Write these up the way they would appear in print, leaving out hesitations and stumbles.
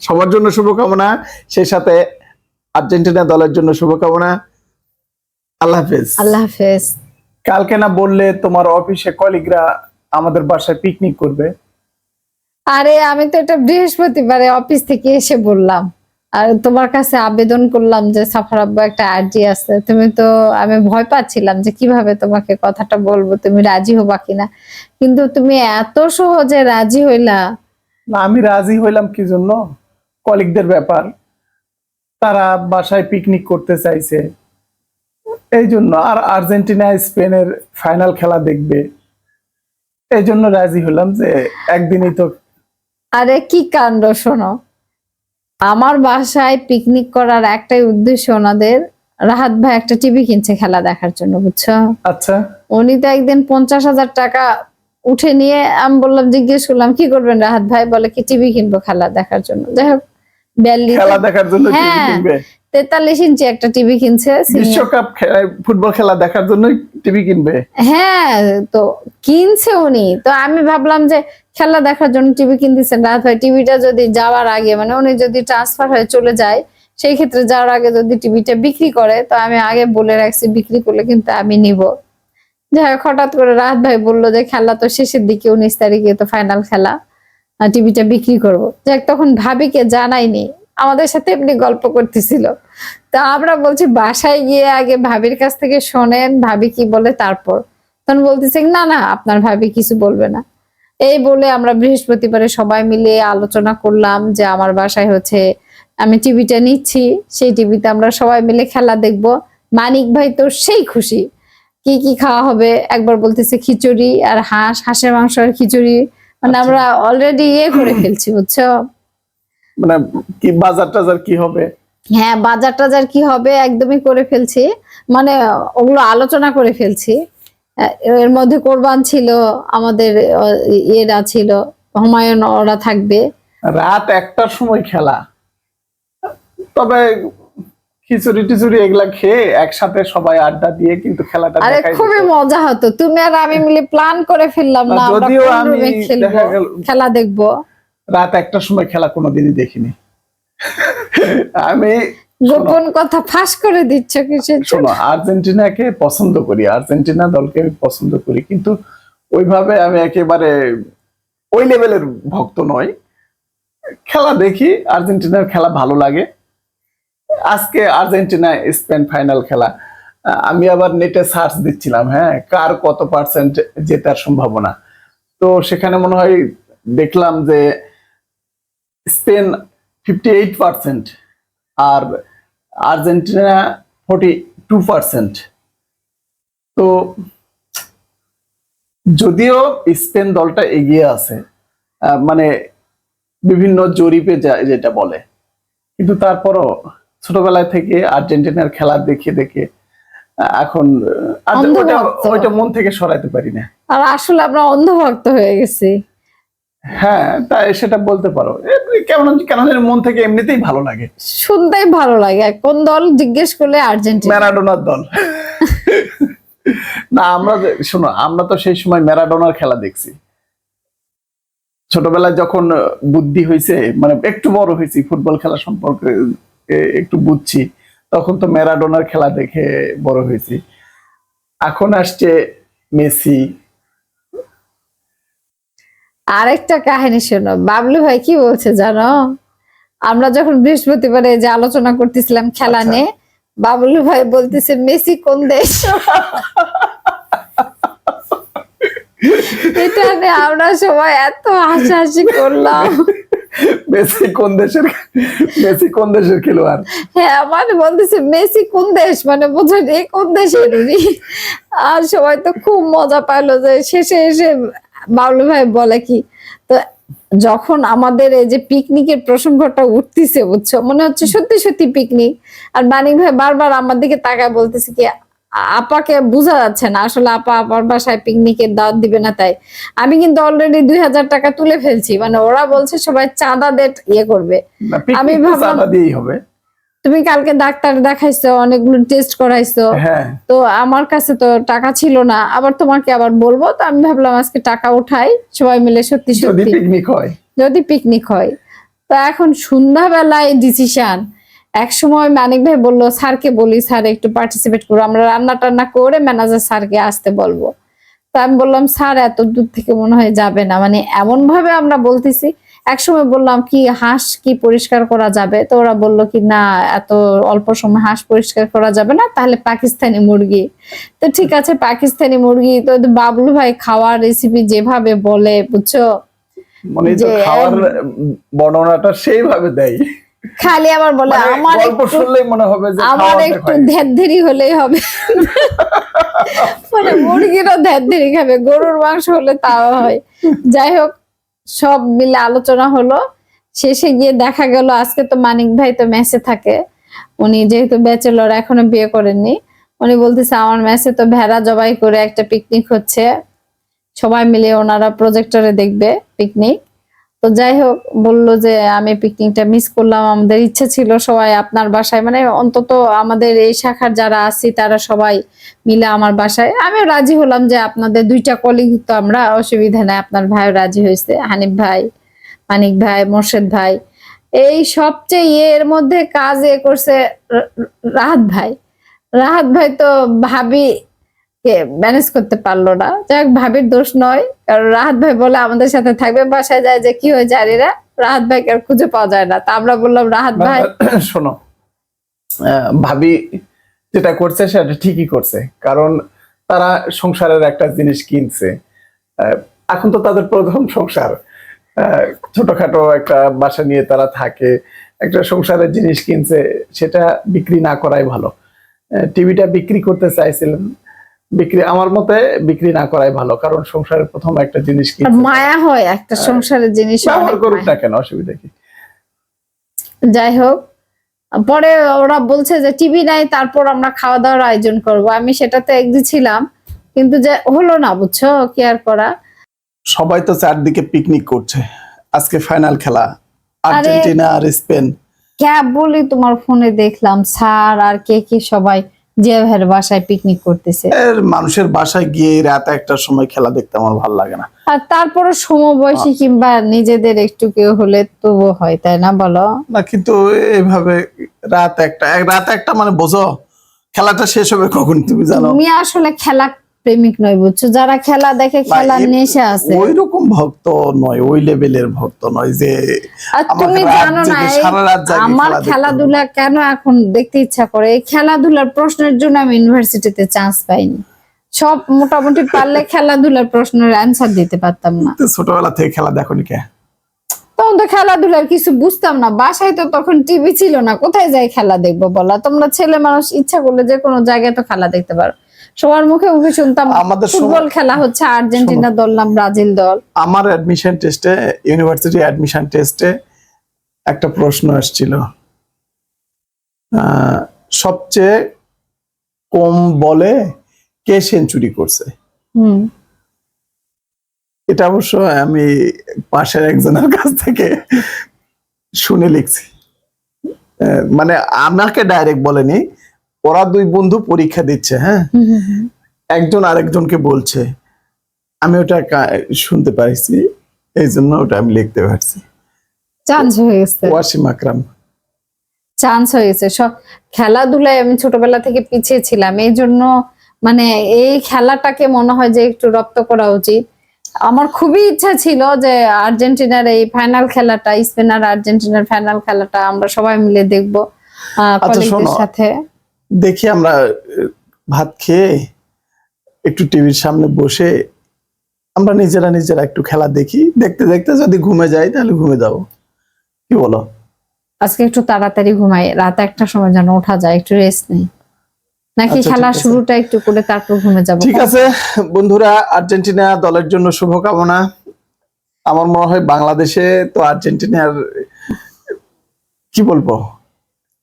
সবার জন্য শুভকামনা, সেই সাথে আর্জেন্টিনা দলের জন্য শুভকামনা। আল্লাহ হাফেজ। আল্লাহ হাফেজ। কালকে না বললে তোমার অফিসে কলিগরা আমাদের বাসায় পিকনিক করবে? আরে আমি তো এটা বৃহস্পতিবারে অফিস থেকে এসে বললাম, আর তোমার কাছে আবেদন করলাম যে সাফার আব্বু একটা আরজি আছে, তুমি তো, আমি ভয় পাচ্ছিলাম যে কিভাবে তোমাকে কথাটা বলবো, তুমি রাজি হবা কিনা, কিন্তু তুমি এত সহজে রাজি হইলা। না, আমি রাজি হইলাম কি জন্য, কলিগদের ব্যাপার, তারা বাসায় পিকনিক করতে চাইছে এই জন্য, আর আর্জেন্টিনা স্পেনের ফাইনাল খেলা দেখবে এই জন্য রাজি হলাম যে একদিনই তো। আরে কি কাণ্ড, শোনো, আমার বাসায় পিকনিক করার একটাই উদ্দেশ্য, ওনাদের রাহাত ভাই একটা টিভি কিনছে খেলা দেখার জন্য, বুঝছো? আচ্ছা, উনি তো একদিন 50,000 টাকা উঠে নিয়ে, আমি বললাম, জিজ্ঞেস করলাম কি করবেন রাহাত ভাই, বলে কি টিভি কিনবো খেলা দেখার জন্য। যাই হোক, খেলা দেখার জন্য টিভি হ্যাঁ, কিনবে? 43 ইঞ্চি একটা টিভি কিনছে। বিশ্বকাপ ফুটবল খেলা দেখার জন্য টিভি কিনবে? হ্যাঁ, তো কিনছে উনি, তো আমি ভাবলাম যে খেলা দেখার জন্য টিভি কিনতেছেন রাহাত ভাই, টিভিটা যদি যাওয়ার আগে, মানে উনি যদি ট্রান্সফার হয়ে চলে যায়, সেই ক্ষেত্রে যাওয়ার আগে যদি টিভিটা বিক্রি করে, তো আমি আগে বলে রাখছি বিক্রি করলে কিন্তু আমি নিব। যাই হোক, হঠাৎ করে রাহাত ভাই বললো যে খেলা তো শেষের দিকে, 19 তারিখে তো ফাইনাল খেলা, টিভিটা বিক্রি করবো। যাক, তখন ভাবিকে জানাইনি, আমাদের সাথে এমনি গল্প করতেছিল। তো আমরা বলছি বাসায় গিয়ে আগে ভাবির কাছ থেকে শোনেন ভাবি কি বলে, তারপর। তখন বলতেছে না না, আপনার ভাবি কিছু বলবে না। এই বলে আমরা বৃহস্পতিবারে সবাই মিলে আলোচনা করলাম যে আমার বাসায় হচ্ছে আমি টিভিটা নিচ্ছি, সেই টিভিতে আমরা সবাই মিলে খেলা দেখব। মানিক ভাই তো সেই খুশি, কি কি খাওয়া হবে, একবার বলতেছে খিচুড়ি আর হাঁসের মাংস আর খিচুড়ি, মানে আমরা অলরেডি করে ফেলছি, বুঝছো? মানে কি বাজার টাজার কি হবে? হ্যাঁ, বাজার টাজার কি হবে একদমই করে ফেলছি, মানে ওগুলো আলোচনা করে ফেলছি। এর মধ্যে কোরবান ছিল, আমাদের এরা ছিল, হুমায়ুন ওরা থাকবে। রাত 1টার সময় খেলা, তবে খিচুড়ি টিচুড়ি এগুলা খেয়ে একসাথে সবাই আড্ডা দিয়ে কিন্তু খেলাটা আরে দেখাই খুবই মজা হতো, তুমি আর আমি মিলে প্ল্যান করে ফেললাম না, আমরা যদিও কোন আমি রুমে খেলবো, খেলা দেখবো। রাত 1টার সময় খেলা কোনোদিনই দেখিনি আমি। গোপন কথা ফাঁস করে দিচ্ছ কিছু। শোনো, আর্জেন্টিনাকে পছন্দ করি, আর্জেন্টিনা দলকে আমি পছন্দ করি, কিন্তু ওইভাবে আমি একেবারে ওই লেভেলের ভক্ত নয়। খেলা দেখি, আর্জেন্টিনার খেলা ভালো লাগে। আজকে আর্জেন্টিনা স্পেন ফাইনাল খেলা, আমি আবার নেটে সার্চ দিচ্ছিলাম, হ্যাঁ, কার কত পার্সেন্ট জেতার সম্ভাবনা। তো সেখানে মনে হয় দেখলাম যে স্পেন 58% আর আর্জেন্টিনা 42%। তো যদিও স্পেন দলটা এগিয়ে আছে, মানে বিভিন্ন জরিপে যেটা বলে, কিন্তু তারপরও ছোটবেলায় থেকে আর্জেন্টিনার খেলা দেখে দেখে এখন ওইটা মন থেকে সরাইতে পারি না। আর আসলে আমরা অন্ধভক্ত হয়ে গেছি। হ্যাঁ, তাই সেটা বলতে পারো। কেমন কেন জানি মন থেকে এমনিতেই ভালো লাগে, শুনতেই ভালো লাগে। কোন দল জিজ্ঞেস করলে আর্জেন্টিনা, ম্যারাডোনার দল। না, শোনো, আমরা তো সেই সময় ম্যারাডোনার খেলা দেখছি। ছোটবেলায় যখন বুদ্ধি হয়েছে, মানে একটু বড় হয়েছি, ফুটবল খেলা সম্পর্কে একটু বুঝছি, তখন তো ম্যারাডোনার খেলা দেখে বড় হয়েছি। এখন আসছে মেসি। আরেকটা কাহিনী শোনো, বাবলু ভাই কি বলছে জানো? আমরা যখন বৃহস্পতিবারে যে আলোচনা করতেছিলাম খেলা নিয়ে, বাবলু ভাই বলতেছে মেসি কোন দেশ। এটা নিয়ে আমরা সবাই এত হাসাহাসি করলাম। মেসি কোন দেশের খেলোয়াড়? হ্যাঁ, মানে বলতেছে মেসি কোন দেশ, মানে বোঝেন এই কোন দেশের উনি। আর সবাই তো খুব মজা পাইলো যে শেষে এসে বাবলু ভাই বলে কি, তো যখন আমাদের এই যে পিকনিকের প্রসঙ্গটা উঠতেছে, বুঝছো, মনে হচ্ছে সত্যি সত্যি পিকনিক, আর মানিক ভাই বারবার আমার দিকে তাকায় বলতেছে কি, আপাকে বোঝা যাচ্ছে না আসলে আপা আপার বাসায় পিকনিকের দাওয়াত দিবে না, তাই আমি কিন্তু অলরেডি 2000 টাকা তুলে ফেলছি, মানে ওরা বলছে সবাই চাঁদা দিয়ে করবে, আমি ভাবলাম দিয়েই হবে। তুমি কালকে ডাক্তার দেখাইছো, অনেকগুলো টেস্ট করাইছো, হ্যাঁ তো আমার কাছে তো টাকা ছিল না, আবার তোমাকে আবার বলবো, তো আমি ভাবলাম আজকে টাকা উঠাই সবাই মিলে, সত্যি যদি সত্যি পিকনিক হয়। যদি পিকনিক হয়। তো এখন সন্ধ্যাবেলায় ডিসিশন। এক সময় মানিক ভাই বললো স্যারকে বলি, স্যার একটু পার্টিসিপেট করবো, আমরা রান্না টান্না করে ম্যানেজার স্যারকে আসতে বলবো। তো আমি বললাম স্যার এত দূর থেকে মনে হয় যাবে না, মানে এমন ভাবে আমরা বলতেছি। একসময় বললাম কি হাঁস কি পরিষ্কার করা যাবে, তো ওরা বললো কি না এত অল্প সময় হাঁস পরিষ্কার করা যাবে না, তাহলে পাকিস্তানি মুরগি। তো ঠিক আছে পাকিস্তানি মুরগি। তো বাবলু ভাই খাওয়ার রেসিপি যেভাবে বলে বুঝছো, মানে তো যে খাওয়ার বর্ণনাটা সেইভাবে দেয়, খালি আবার বলে মানে আমার গল্প একটু, শুনলেই মনে হবে যে আমার খাওয়াতে একটু হয়। ধ্যানধেরি হলেই হবে। মানে মুরগিরও ধ্যানধেরি খাবে, গরুর মাংস হলে তাও হয়। যাই হোক, সব মিলে আলোচনা হলো। শেষে গিয়ে দেখা গেল আজকে তো মানিক ভাই তো মেসে থাকে, উনি যেহেতু ব্যাচেলর এখনো বিয়ে করেননি, উনি বলতেছে আমার মেসে তো ভেড়া জবাই করে একটা পিকনিক হচ্ছে, সবাই মিলে ওনারা প্রজেক্টরে দেখবে পিকনিক। তো যাই হোক, বললো যে আমি পিকনিকটা মিস করলাম, আমাদের ইচ্ছে ছিল সবাই আপনার বাসায়, মানে অন্তত আমাদের এই শাখার যারা আছি তারা সবাই মিলে আমার বাসায়। আমিও রাজি হলাম যে আপনাদের দুইটা কলিগ তো, আমরা অসুবিধা নাই। আপনার ভাইও রাজি হয়েছে, হানিফ ভাই, মানিক ভাই, মোর্শেদ ভাই। এই সবচেয়ে এর মধ্যে কাজ করছে রাহাত ভাই। রাহাত ভাই তো ভাবি কে ম্যানেজ করতে পারলো না। যাক, ভাবির দোষ নয়, কারণ রাহাত ভাই বলে আমাদের সাথে থাকবে, বাসায় যায় যে কি হয়েছে আরিরা, রাহাত ভাইকে আর খুঁজে পাওয়া যায় না। তা আমরা বললাম রাহাত ভাই শোনো, ভাবি যেটা করছে সেটা ঠিকই করছে, কারণ তারা সংসারের একটা জিনিস কিনছে। আহ, এখন তো তাদের প্রথম সংসার, আহ, ছোটখাটো একটা বাসা নিয়ে তারা থাকে, একটা সংসারের জিনিস কিনছে, সেটা বিক্রি না করাই ভালো। টিভিটা বিক্রি করতে চাইছিলেন, আমার মতে বিক্রি না করাই ভালো, কারণ সংসারের প্রথম একটা জিনিস আর কিনছে, মায়া হয় একটা সংসারের জিনিস, ব্যবহার অনেক করুক মায়া। না কেন, অসুবিধা কি। যাই হোক, পরে ওরা বলছে যে টিভি নাই, তারপর আমরা খাওয়া দাওয়ার আয়োজন করব। আমি সেটাতে এগ্রি ছিলাম, কিন্তু যে হলো না, বুঝছো, কি আর করা। সবাই তো চারদিকে পিকনিক করছে, আজকে ফাইনাল খেলা আরে আর্জেন্টিনা আর স্পেন। ক্যাব বলি তোমার ফোনে দেখলাম স্যার আর কে কে সবাই জিয়া ভাইয়ের বাসায় পিকনিক করতেছে। এর মানুষের বাসায় গিয়ে রাত একটার সময় খেলা দেখতে আমার ভালো লাগে না। আর তারপরে সমবয়সী কিংবা নিজেদের একটু কেউ হলে তবু হয়, তাই না বলো? না কিন্তু এইভাবে রাত একটা মানে বোঝো খেলাটা শেষ হবে কখন তুমি জানো? তুমি আসলে খেলা প্রেমিক নয়, বুঝছো, যারা খেলা দেখে খেলার নেশা আছে। ওই রকম ভক্ত নয়, ওই লেভেলের ভক্ত নয় যে আর তুমি জানো না সারা রাত জাগে আমার খেলা দেখতে হবে। খেলাধুলা কেন এখন দেখতে ইচ্ছা করে, এই খেলাধুলার প্রশ্নের জন্য আমি ইউনিভার্সিটিতে চান্স পাইনি। সব মোটামুটি পারলে খেলাধুলার প্রশ্নের অ্যান্সার দিতে পারতাম না। তো ছোটবেলা থেকে খেলা দেখোনি কে? তখন তো খেলাধুলার কিছু বুঝতাম না, বাসায় তো তখন টিভি ছিল না, কোথায় যাই খেলা দেখবো বলা? তোমরা ছেলে মানুষ, ইচ্ছা করলে যে কোনো জায়গায় তো খেলা দেখতে পারো। সবার মুখে মুখে শুনতাম আমাদের ফুটবল খেলা হচ্ছে, আর্জেন্টিনা দল না ব্রাজিল দল। আমার অ্যাডমিশন টেস্টে, ইউনিভার্সিটি অ্যাডমিশন টেস্টে একটা প্রশ্ন আসছিল, সবচেয়ে কম বলে কে সেঞ্চুরি করছে। হুম, এটা অবশ্য আমি পাশের একজনের কাছ থেকে শুনে লিখছি। মানে আমাকে ডাইরেক্ট বলেনি, ওরা দুই বন্ধু পরীক্ষা দিচ্ছে, হ্যাঁ, হুম, হুম, হুম। একজন আরেকজনকে বলছে, আমি ওটা শুনতে পাইছি, এই জন্য ওটা আমি লিখতে পারছি। চান্স হয়ে গেছে, ওয়াসিম আকরাম। চান্স হয়ে গেছে। সব খেলাধুলায় আমি ছোটবেলা থেকে পিছিয়ে ছিলাম, এই জন্য মানে এই খেলাটাকে মনে হয় যে একটু রপ্ত করা উচিত। আমার খুবই ইচ্ছা ছিল যে আর্জেন্টিনার এই ফাইনাল খেলাটা, স্পেন আর আর্জেন্টিনার ফাইনাল খেলাটা আমরা সবাই মিলে দেখবো কলিগদের শোনো, সাথে। দেখি আমরা ভাত খেয়ে একটু টিভির সামনে বসে আমরা নিজেরা একটু খেলা দেখি, দেখতে দেখতে যদি ঘুমে যাই তাহলে ঘুমে যাবো, কি বলো? আজকে একটু তাড়াতাড়ি ঘুমাই, রাত একটার সময় যেন ওঠা যায়, একটু রেস্ট নেই, নাকি আচ্ছা, খেলার ঠিক আছে। শুরুটা একটু করে তারপর ঘুমে যাবো? ঠিক আছে বন্ধুরা, আর্জেন্টিনা দলের জন্য শুভকামনা। আমার মনে হয় বাংলাদেশে তো আর্জেন্টিনার কি বলবো,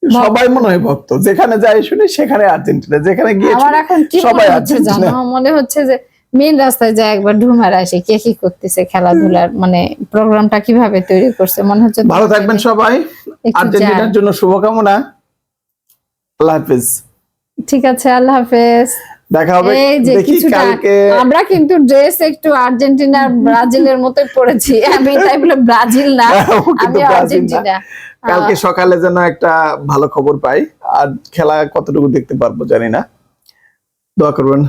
সবাই মনে হয় ভক্ত, যেখানে যাই শুনি সেখানে আর্জেন্টিনা, যেখানে গিয়ে আমার এখন কি সবাই মনে হচ্ছে আর্জেন্টিনা। জানো, মনে হচ্ছে যে মেন রাস্তায় যায় একবার ঢুমার আসে, কে কি করতেছে, খেলাধুলার মানে প্রোগ্রামটা কিভাবে তৈরি করছে, মনে হচ্ছে ভালো থাকবেন সবাই, একটু আর্জেন্টিনার যাই। জন্য শুভকামনা। আল্লাহ হাফেজ। ঠিক আছে, আল্লাহ হাফেজ। দেখা হবে, এই যে দেখি কিছুটা কালকে। আমরা কিন্তু ড্রেস একটু আর্জেন্টিনা ব্রাজিলের মতোই পড়েছি, আমি তাই বলে ব্রাজিল না, ও কিন্তু আমি ব্রাজিল না। আর্জেন্টিনা। কালকে সকালে যেন একটা ভালো খবর পাই, আর খেলা কতটুকু দেখতে পারবো জানি না, দোয়া করবেন।